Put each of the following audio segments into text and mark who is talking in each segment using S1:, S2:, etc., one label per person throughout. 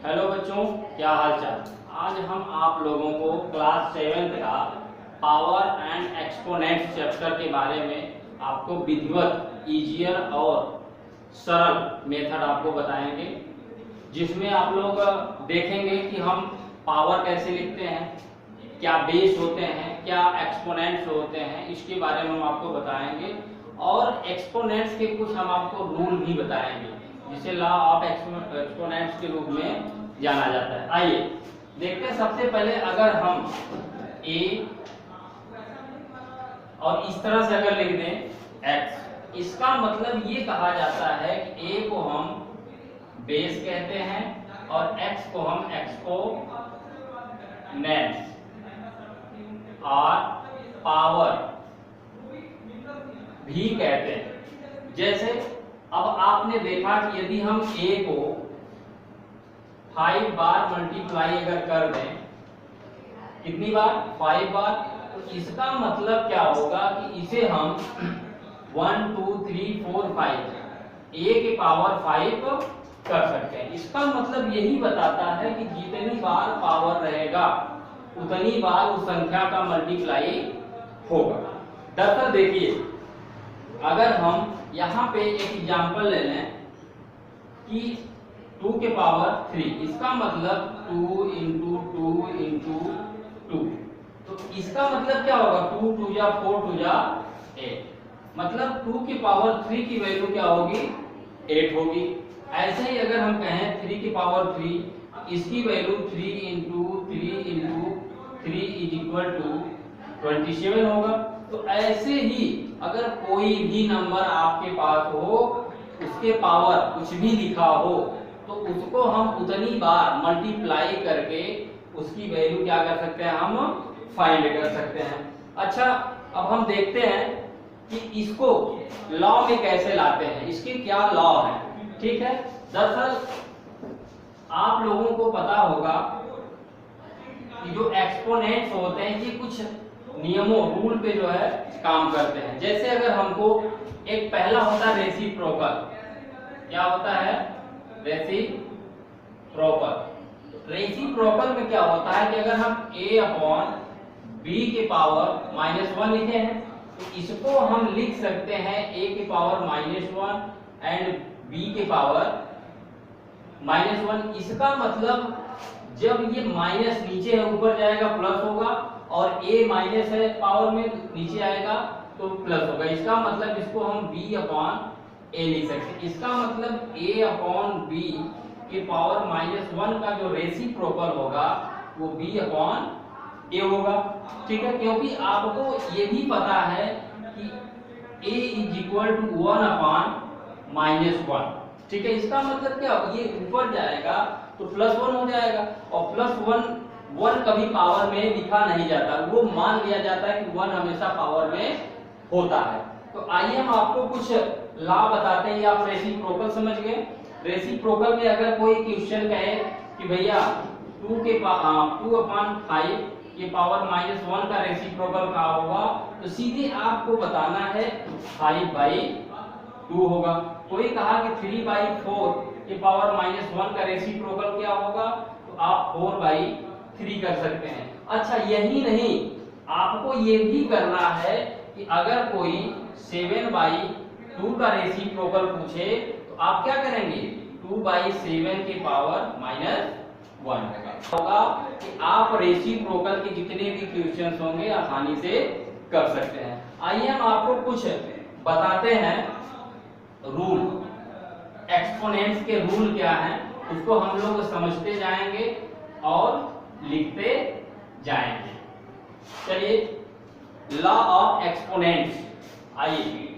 S1: Hello बच्चों, क्या हाल चाल। आज हम आप लोगों को क्लास 7 का पावर एंड एक्सपोनेंट्स चैप्टर के बारे में आपको विधिवत इजियर और सरल मेथड आपको बताएंगे, जिसमें आप लोग देखेंगे कि हम पावर कैसे लिखते हैं, क्या बेस होते हैं, क्या एक्सपोनेंट्स होते हैं, इसके बारे में हम आपको बताएंगे। और एक्सपोनेंट्स के कुछ हम आपको रूल भी बताएंगे, जिसे लॉ ऑफ एक्सपोनेंट्स के रूप में जाना जाता है। आइए देखते हैं। सबसे पहले अगर हम a और इस तरह से अगर लिख दें x, इसका मतलब ये कहा जाता है कि a को हम बेस कहते हैं और x को हम एक्सपोनेंट्स और पावर भी कहते हैं। जैसे अब आपने देखा कि यदि हम a को 5 बार मल्टीप्लाई अगर कर दें, कितनी बार? 5 बार, तो इसका मतलब क्या होगा कि इसे हम 1 2 3 4 5 a के पावर 5 कर सकते हैं। इसका मतलब यही बताता है कि जितनी बार पावर रहेगा उतनी बार उस संख्या का मल्टीप्लाई होगा। दरअसल देखिए, अगर हम यहाँ पे एक एग्जांपल ले लें कि 2 के पावर 3, इसका मतलब 2 इंटू 2 इंटू 2, तो इसका मतलब क्या होगा? 2 2 जा 4 2 जा 8, मतलब 2 की पावर 3 की वैल्यू क्या होगी? 8 होगी। ऐसे ही अगर हम कहें 3 की पावर 3, इसकी value 3 into 3 into 3 is equal to 27 होगा। तो ऐसे ही अगर कोई भी नंबर आपके पास हो, उसके पावर कुछ भी लिखा हो, तो उसको हम उतनी बार मल्टीप्लाई करके उसकी वैल्यू क्या कर सकते हैं? हम फाइंड कर सकते हैं। अच्छा, अब हम देखते हैं कि इसको लॉ में कैसे लाते हैं, इसके क्या लॉ है। ठीक है, दरअसल आप लोगों को पता होगा कि जो एक्सपोनेंट्स होते हैं ये कुछ नियमों, रूल पे जो है काम करते हैं। जैसे अगर हमको एक पहला होता है रेसिप्रोकल। क्या होता है? रेसिप्रोकल। रेसिप्रोकल में क्या होता है कि अगर हम a अपॉन b के पावर -1 लिखे हैं, तो इसको हम लिख सकते हैं a के पावर -1 एंड b के पावर -1। इसका मतलब जब ये माइनस नीचे है ऊपर जाएगा प्लस होगा, और a माइनस है पावर में नीचे आएगा तो प्लस होगा। इसका मतलब इसको हम b अपॉन a लिख सकते हैं। इसका मतलब a अपॉन b के पावर -1 का जो रेसिप्रोकल होगा वो b अपॉन a होगा। ठीक है, क्योंकि आपको ये भी पता है कि a is equal to 1 upon -1। ठीक है, इसका मतलब क्या? ये ऊपर जाएगा तो +1 हो जाएगा, और +1 कभी पावर में लिखा नहीं जाता, वो मान लिया जाता है कि 1 हमेशा पावर में होता है। तो आइए हम आपको कुछ लॉ बताते हैं। आप रेसिप्रोकल समझ गए। रेसिप्रोकल में अगर कोई क्वेश्चन कहे कि भैया 2 अपॉन 5 के पावर -1 का रेसिप्रोकल क्या होगा, तो सीधे आपको बताना है 5/2 होगा। कोई कहा कि 3/4 के पावर -1 का रेसिप्रोकल क्या होगा, तो आप 4/3 कर सकते हैं। अच्छा, यही नहीं, आपको ये भी करना है कि अगर कोई 7/2 का रेसिप्रोकल पूछे तो आप क्या करेंगे? 2/7 के पावर -1 होगा कि आप रेसिप्रोकल के जितने भी क्वेश्चंस होंगे आसानी से कर सकते हैं। आइए हम आपको कुछ बताते हैं रूल। एक्सपोनेंट्स के रूल क्या हैं उसको हम लोग समझते जाएंगे और लिखते जाएंगे। चलिए, लॉ ऑफ एक्सपोनेंट्स। आइए,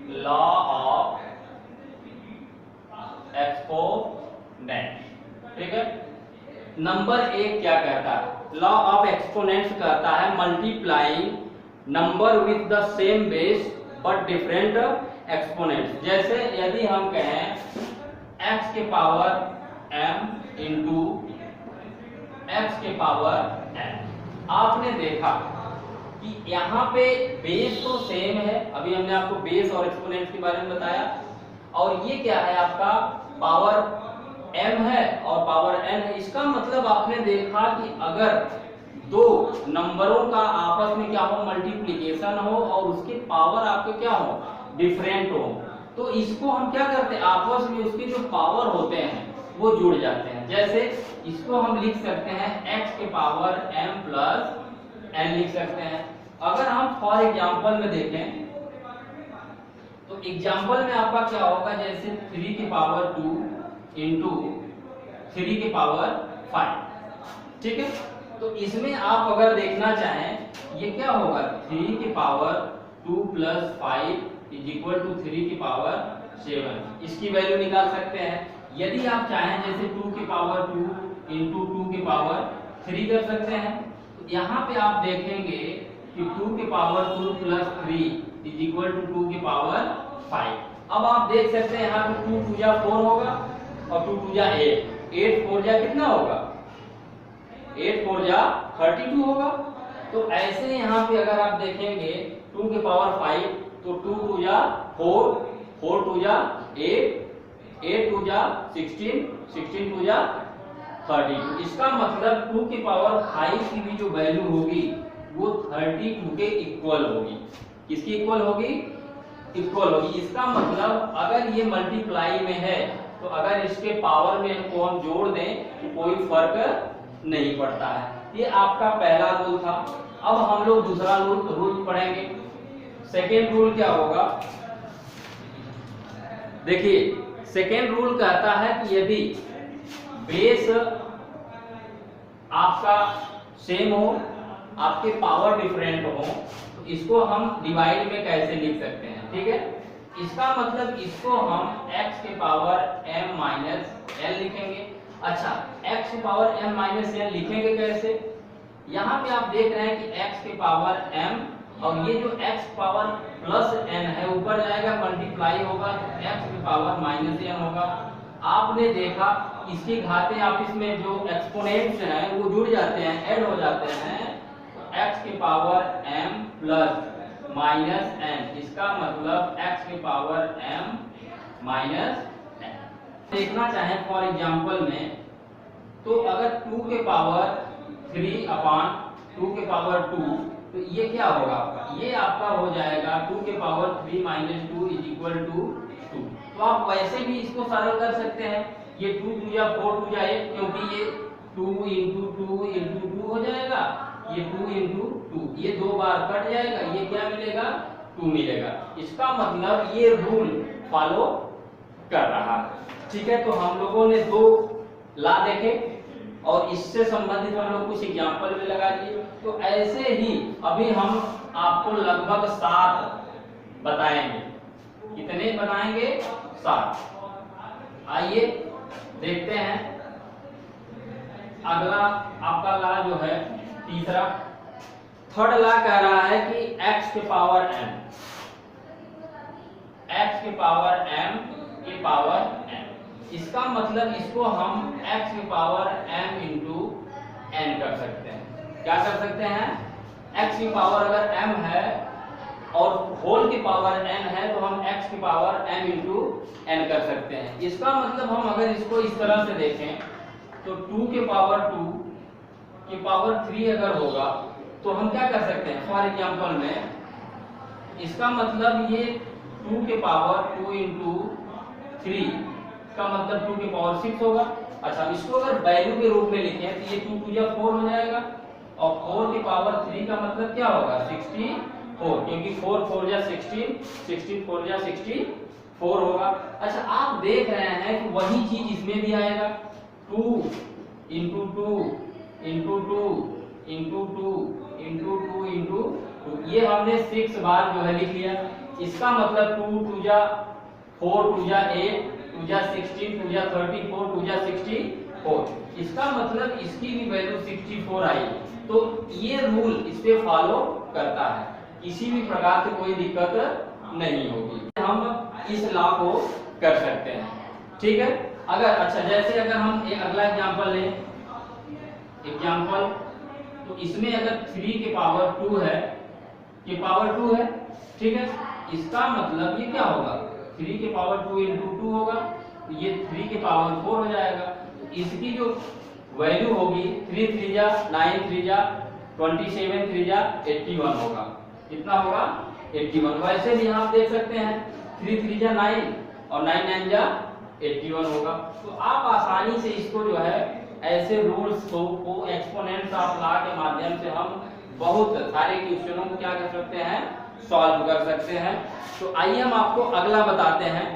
S1: लॉ ऑफ एक्सपोनेंट्स। ठीक है, नंबर 1 क्या कहता है? लॉ ऑफ एक्सपोनेंट्स कहता है multiplying number with the same base but different exponents. जैसे यदि हम कहें x के पावर m इंटू x के पावर n, आपने देखा कि यहाँ पे बेस तो सेम है, अभी हमने आपको बेस और एक्सपोनेंट्स के बारे में बताया, और ये क्या है आपका पावर m है और पावर n है। इसका मतलब आपने देखा कि अगर दो नंबरों का आपस में क्या हो, मल्टीप्लिकेशन हो और उसके पावर आपके क्या हो, डिफरेंट हो, तो इसको हम क्या करते हैं, आपस में उसके जो पावर होते हैं वो जुड़ जाते हैं। जैसे इसको हम लिख सकते हैं x के पावर m प्लस n लिख सकते हैं। अगर हम फॉर एग्जांपल में देखें तो एग्जांपल में आपका क्या होगा, जैसे 3 के पावर 2 इंटू 3 के पावर 5, ठीक है। तो इसमें आप अगर देखना चाहें ये क्या होगा, 3 के power 2 plus 5 is equal to 3 के पावर 7। इसकी वैल्यू निकाल सकते हैं। यदि आप चाहें जैसे 2 के पावर 2 इंटू 2 के पावर 3 कर सकते हैं। तो यहाँ पे आप देखेंगे कि 2 के power 2 plus 3 is equal to 2 के पावर 5। अब आप देख सकते हैं यहाँ पे 2 2 जा 4 होगा और 2 2 जा 8, 8 4 जा कितना होगा, 8 4 जा 32 होगा। तो ऐसे यहाँ पे अगर आप देखेंगे 2 के पावर 5 तो 2 2 जा 4, 4 2 जा 8, 8 2 जा 16, 16 2 जा 32। इसका मतलब 2 के पावर 5 की भी जो वैल्यू होगी वो 32 के इक्वल होगी। किसकी इक्वल होगी, इक्वल होगी। इसका मतलब अगर ये मल्टीप्लाई में है तो अगर इसके पावर में को हम जोड़ दें तो कोई फर्क नहीं पड़ता है। ये आपका पहला रूल था। अब हम लोग दूसरा रूल पढ़ेंगे। सेकेंड रूल क्या होगा, देखिए सेकेंड रूल कहता है कि यदि बेस आपका सेम हो, आपके पावर डिफरेंट हो, तो इसको हम डिवाइड में कैसे लिख सकते हैं, ठीक है। इसका मतलब इसको हम x के पावर m माइनस l लिखेंगे। अच्छा, x के पावर m माइनस l लिखेंगे कैसे, यहाँ पे आप देख रहे हैं कि x के पावर m और ये जो x पावर प्लस n है ऊपर जाएगा, मल्टीप्लाई होगा तो x के पावर माइनस n होगा। आपने देखा इसकी घातें आप इसमें जो एक्सपोनेंट्स हैं वो जुड़ जाते हैं, ऐड हो जाते हैं। x के power m plus minus n, इसका मतलब x के पावर m माइनस n। देखना चाहें फॉर एग्जांपल में तो अगर 2 के पावर 3 अपान 2 के पावर 2 तो ये क्या होगा आपका, ये आपका हो जाएगा 2 के power 3 minus 2 is equal to 2। तो आप वैसे भी इसको सरल कर सकते हैं, ये 2 2 या 4 2 या 8, क्योंकि ये 2 इंटू 2 इंटू 2 हो जाएगा, ये 2 इंटू 2, ये दो बार कट जाएगा, ये क्या मिलेगा 2 मिलेगा। इसका मतलब ये रूल फॉलो कर रहा है, ठीक है। तो हम लोगों ने दो ला देखे और इससे संबंधित हम लोग कुछ एग्जांपल भी लगा दिए। तो ऐसे ही अभी हम आपको लगभग 7 बताएंगे। कितने बनाएंगे, 7। आइए देखते हैं। अगला आपका ला जो है तीसरा, थर्ड ला कह रहा है कि x के पावर m, x के पावर m के पावर n। इसका मतलब इसको हम x के पावर m इंटू n कर सकते हैं। क्या कर सकते हैं, x की पावर अगर m है और होल की पावर n है तो हम x की पावर m इंटू n कर सकते हैं। इसका मतलब हम अगर इसको इस तरह से देखें तो 2 के पावर 2 के पावर 3 अगर होगा तो हम क्या कर सकते हैं, फॉर एग्जांपल में इसका मतलब ये 2 के पावर 2 इंटू 3 का मतलब 2 के पावर 6 होगा। अच्छा, इसको अगर वैल्यू के रूप में लिखें तो ये 2 2 या 4 हो जाएगा और 4 के पावर 3 का मतलब क्या होगा 64, क्योंकि 4 4 या 16, 16 4 या 64 होगा। अच्छा, आप देख रहे हैं कि वही चीज इसमें भी आएगा, 2 into 2 into 2 into 2 into 2 into 2, ये हमने 6 बार जो है लिख लिया। इसका मतलब 2 2 जा 4 2 जा 8 2 जा 16 2 जा 34 2 जा 64, इसका मतलब इसकी भी वैल्यू 64 आई। तो ये रूल इस पे फॉलो करता है, किसी भी प्रकार से कोई दिक्कत नहीं होगी। हम इस लॉ को कर सकते हैं, ठीक है। अगर अच्छा, जैसे अगर हम एक अगला एग्जांपल लें, एग्जांपल तो इसमें अगर 3 के पावर 2 है, के पावर 2 है, ठीक है। इसका मतलब ये क्या होगा, 3 के पावर 2 इंटू 2 होगा तो ये 3 के पावर 4 हो जाएगा। तो इसकी जो वैल्यू होगी 3 3 जा 9 3 जा 27 3 जा 81 होगा। कितना होगा? 81। वैसे भी आप देख सकते हैं 3 3 जा 9 और 9 9 जा 81 होगा। तो आप आसानी से इसको जो है ऐसे रूल्स को एक्सपोनेंट्स ऑफ लॉ के माध्यम से हम बहुत सारे क्वेश्चनों को क्या कर सकते हैं, सॉल्व कर सकते हैं। तो आइए हम आपको अगला बताते हैं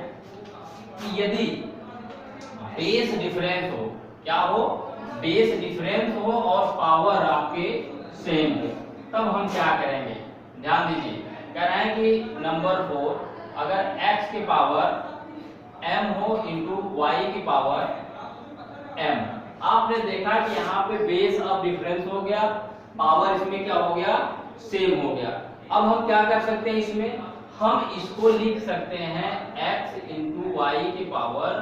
S1: कि यदि बेस डिफरेंस हो, क्या हो? बेस डिफरेंस हो और पावर आपके सेम हो, तब हम क्या करेंगे? ध्यान दीजिए, कह रहे हैं कि नंबर 4 अगर x की पावर m हो इंटू y की पावर m। आपने देखा कि यहाँ पे बेस ऑफ डिफरेंस हो गया, पावर इसमें क्या हो गया? सेम हो गया। अब हम क्या कर सकते हैं इसमें? हम इसको लिख सकते हैं x इंटू वाई की पावर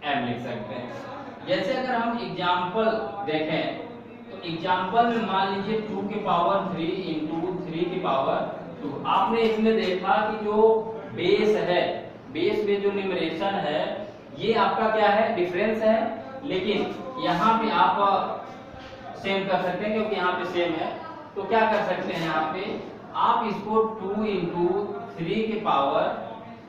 S1: m लिख सकते हैं। जैसे अगर हम एग्जाम्पल देखें तो एग्जाम्पल में मान लीजिए 2 की पावर 3 इंटू 3 की पावर 2। आपने इसमें देखा कि जो बेस है, बेस में जो न्यूमरेशन है ये आपका क्या है? डिफरेंस है। लेकिन यहाँ पे आप सेम कर सकते हैं क्योंकि यहाँ पे सेम है। तो क्या कर सकते हैं यहाँ पे आप इसको 2 इंटू 3 के पावर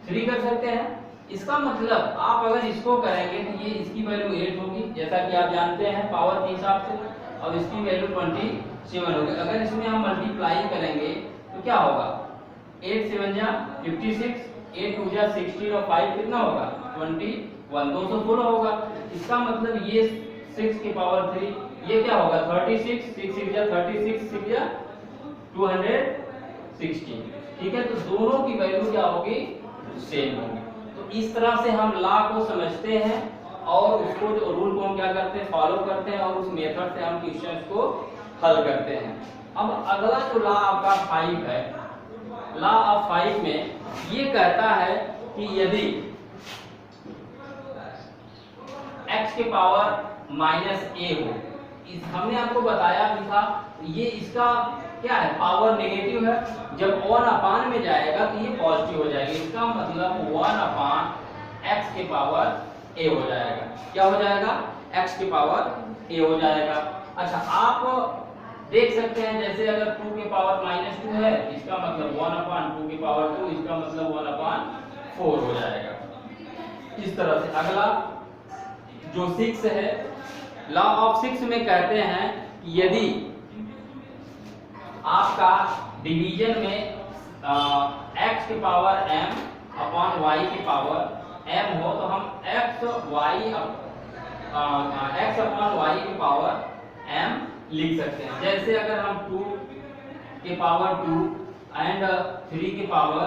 S1: 3 कर सकते हैं। इसका मतलब आप अगर इसको करेंगे तो ये इसकी वैल्यू 8 होगी, जैसा कि आप जानते हैं पावर के हिसाब से, और इसकी वैल्यू 27 होगी। अगर इसमें हम मल्टीप्लाई करेंगे तो क्या होगा? 8 7 जा 56, 8 2 जा 16 और 5 कितना होगा? 21, 216 होगा। इसका मतलब ये 6 की पावर 3 ये क्या होगा? 36, 6 6 जा 36, 6 जा 216। ठीक है, तो दोनों की वैल्यू क्या होगी? सेम होगी। तो इस तरह से हम लॉ को समझते हैं और उसको जो रूल को हम क्या करते हैं? फॉलो करते हैं और उस मेथड से हम क्वेश्चंस को हल करते हैं। अब अगला जो लॉ आपका 5 है, लॉ ऑफ 5 में ये कहता है कि यदि x के पावर माइनस a हो, हमने आपको बताया भी था ये इसका क्या है? पावर नेगेटिव है। जब 1 अपान में जाएगा तो ये पॉजिटिव हो जाएगा। इसका मतलब 1 अपान x के पावर a हो जाएगा। क्या हो जाएगा? x के पावर a हो जाएगा। अच्छा, आप देख सकते हैं जैसे अगर 2 के पावर माइनस 2 है, इसका मतलब 1 अपान 2 की पावर 2, इसका मतलब 1 अपान 4 हो जाएगा। इस तरह से अगला जो 6 है, लॉ ऑफ 6 में कहते हैं कि यदि आपका डिवीजन में x की पावर m अपॉन y की पावर m हो तो हम x अपॉन y की पावर m लिख सकते हैं। जैसे अगर हम 2 के पावर 2 एंड 3 के पावर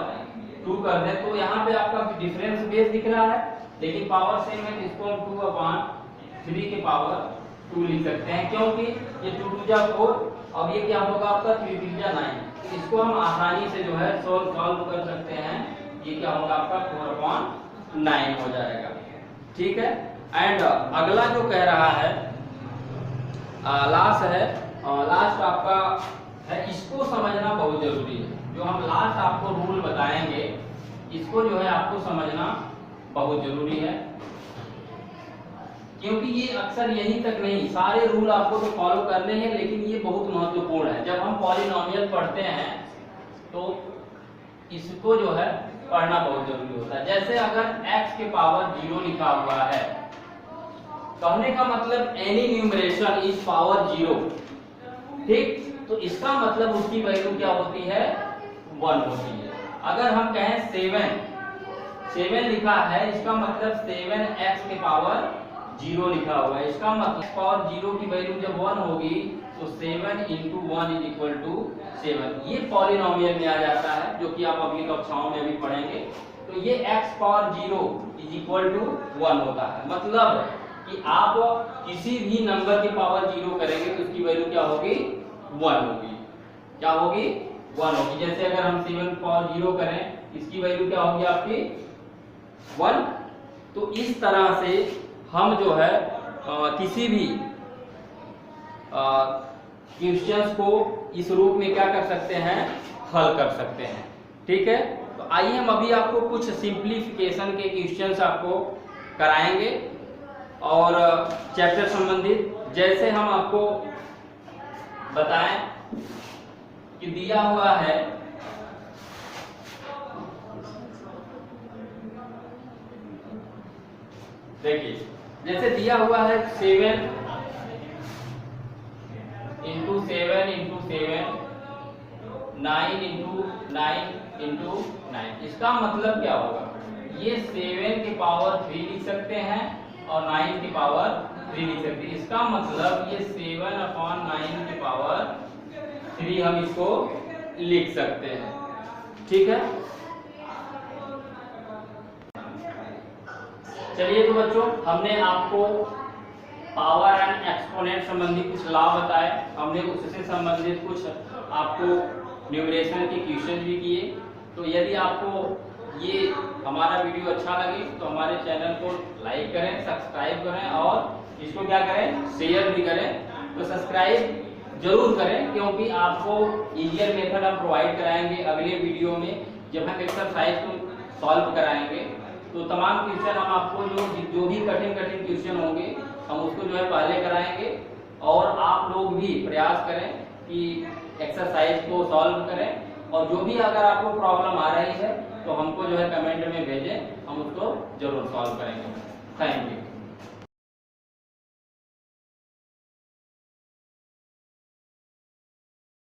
S1: 2 कर दें तो यहाँ पे आपका डिफरेंस बेस दिख रहा है, लेकिन पावर सेम है, तो इसको हम 2 अपॉन 3 के पावर 2 लिख सकते हैं, क्योंकि ये 2 2 जा 4 और ये क्या होगा आपका 3 3 जा 9। इसको हम आसानी से जो है सॉल्व कर सकते हैं। ये क्या होगा आपका 4 अपॉन 9 हो जाएगा। ठीक है, एंड अगला जो कह रहा है लास्ट है, लास्ट आपका है, इसको समझना बहुत जरूरी है। जो हम लास्ट आपको रूल बताएंगे इसको जो है आपको समझना बहुत जरूरी है, क्योंकि ये अक्सर यहीं तक नहीं, सारे रूल आपको तो फॉलो करने हैं, लेकिन ये बहुत महत्वपूर्ण है। जब हम पॉलिनोमियल पढ़ते हैं तो इसको जो है पढ़ना बहुत जरूरी होता है। जैसे अगर x के पावर 0 लिखा हुआ है, कहने का मतलब एनी न्यूमरेशन इज पावर 0, ठीक, तो इसका मतलब उसकी वैल्यू क्या होती है? 1 होती है। अगर हम कहें 7 लिखा है, इसका मतलब 7x के पावर 0 लिखा हुआ है, इसका मतलब पावर 0 की वैल्यू जब 1 होगी तो 7 इंटू 1 इज इक्वल टू 7। ये पॉलिनोमियल में आ जाता है, जो कि आप अगली कक्षाओं में भी पढ़ेंगे। तो ये x power 0 is equal to 1 होता है। मतलब कि आप किसी भी नंबर की पावर 0 करेंगे तो उसकी वैल्यू क्या होगी? 1 होगी। क्या होगी? 1 होगी। जैसे अगर हम 7 पावर 0 करें, इसकी वैल्यू क्या होगी आपकी? 1। तो इस तरह से हम जो है किसी भी क्वेश्चंस को इस रूप में क्या कर सकते हैं? हल कर सकते हैं। ठीक है, तो आइए हम अभी आपको कुछ सिंप्लीफिकेशन के क्वेश्चंस आपको कराएंगे और चैप्टर संबंधित जैसे हम आपको बताएं कि दिया हुआ है देखिए जैसे दिया हुआ है 7 इंटू 7 इंटू 7 9 इंटू 9 इंटू 9 इसका मतलब क्या होगा ये 7 की पावर 3 लिख सकते हैं और 9 की पावर 3 लिख सकते हैं इसका मतलब ये 7/9 की पावर 3 हम इसको लिख सकते हैं ठीक है। चलिए तो बच्चों हमने आपको पावर एंड एक्सपोनेंट संबंधी कुछ लॉ बताए हमने उससे संबंधित कुछ आपको न्यूमरेशन के क्वेश्चन भी किए। तो यदि आपको ये हमारा वीडियो अच्छा लगे तो हमारे चैनल को लाइक करें सब्सक्राइब करें और इसको क्या करें शेयर भी करें। तो सब्सक्राइब जरूर करें क्योंकि आपको इजियर मेथड हम प्रोवाइड कराएंगे अगले वीडियो में जब हम एक्सरसाइज को सॉल्व कराएंगे। तो तमाम क्वेश्चन हम आपको जो भी कठिन क्वेश्चन होंगे हम उसको जो है पहले कराएंगे और आप लोग भी प्रयास करें कि एक्सरसाइज को सॉल्व करें और जो भी अगर आपको प्रॉब्लम आ रही है तो हमको जो है कमेंट में भेजें हम उसको जरूर सॉल्व करेंगे। Thank you.